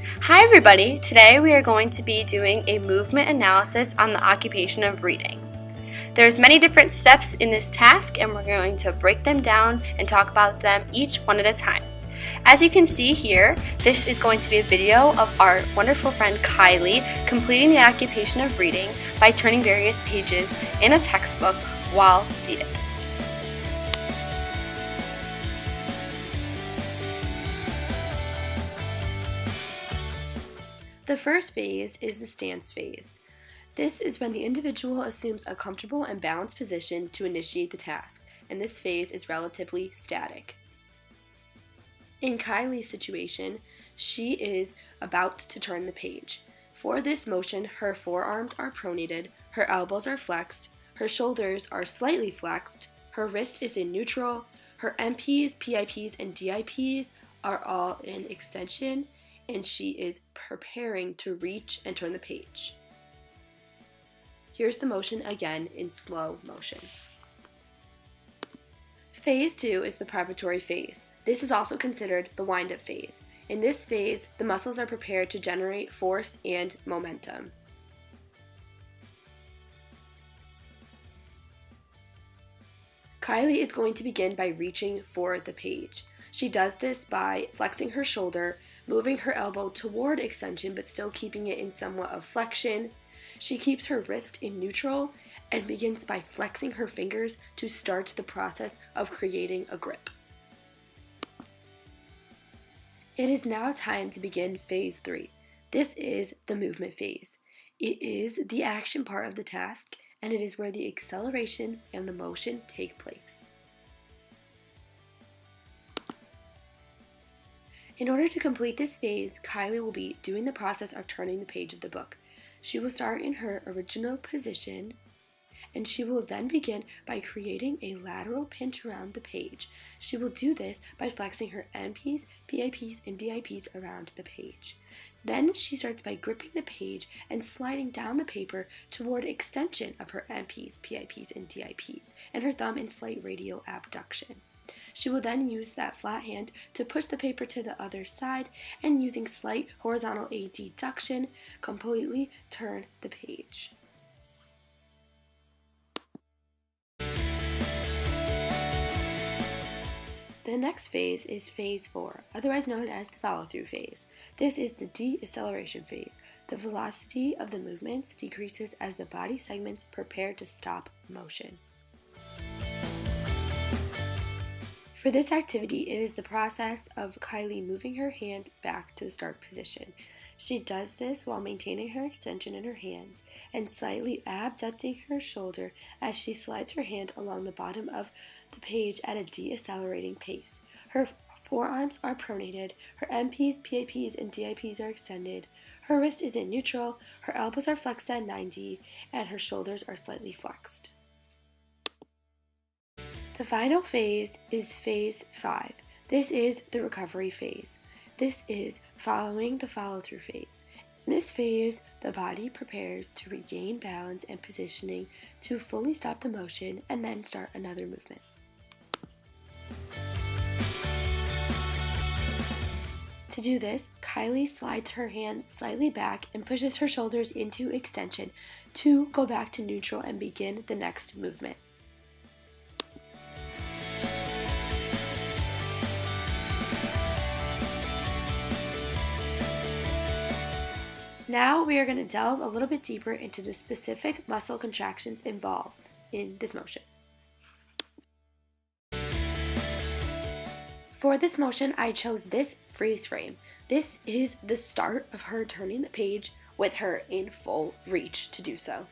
Hi everybody! Today we are going to be doing a movement analysis on the occupation of reading. There's many different steps in this task and we're going to break them down and talk about them each one at a time. As you can see here, this is going to be a video of our wonderful friend Kylie completing the occupation of reading by turning various pages in a textbook while seated. The first phase is the stance phase. This is when the individual assumes a comfortable and balanced position to initiate the task, and this phase is relatively static. In Kylie's situation, she is about to turn the page. For this motion, her forearms are pronated, her elbows are flexed, her shoulders are slightly flexed, her wrist is in neutral, her MPs, PIPs, and DIPs are all in extension, and she is preparing to reach and turn the page. Here's the motion again in slow motion. Phase 2 is the preparatory phase. This is also considered the wind-up phase. In this phase, the muscles are prepared to generate force and momentum. Kylie is going to begin by reaching for the page. She does this by flexing her shoulder, moving her elbow toward extension but still keeping it in somewhat of flexion. She keeps her wrist in neutral and begins by flexing her fingers to start the process of creating a grip. It is now time to begin phase 3. This is the movement phase. It is the action part of the task, and it is where the acceleration and the motion take place. In order to complete this phase, Kylie will be doing the process of turning the page of the book. She will start in her original position, and she will then begin by creating a lateral pinch around the page. She will do this by flexing her MPs, PIPs, and DIPs around the page. Then she starts by gripping the page and sliding down the paper toward extension of her MPs, PIPs, and DIPs, and her thumb in slight radial abduction. She will then use that flat hand to push the paper to the other side and using slight horizontal adduction, completely turn the page. The next phase is phase 4, otherwise known as the follow-through phase. This is the deceleration phase. The velocity of the movements decreases as the body segments prepare to stop motion. For this activity, it is the process of Kylie moving her hand back to the start position. She does this while maintaining her extension in her hands and slightly abducting her shoulder as she slides her hand along the bottom of the page at a decelerating pace. Her forearms are pronated, her MPs, PIPs, and DIPs are extended, her wrist is in neutral, her elbows are flexed at 90, and her shoulders are slightly flexed. The final phase is phase 5. This is the recovery phase. This is following the follow-through phase. In this phase, the body prepares to regain balance and positioning to fully stop the motion and then start another movement. To do this, Kylie slides her hands slightly back and pushes her shoulders into extension to go back to neutral and begin the next movement. Now we are going to delve a little bit deeper into the specific muscle contractions involved in this motion. For this motion, I chose this freeze frame. This is the start of her turning the page with her in full reach to do so.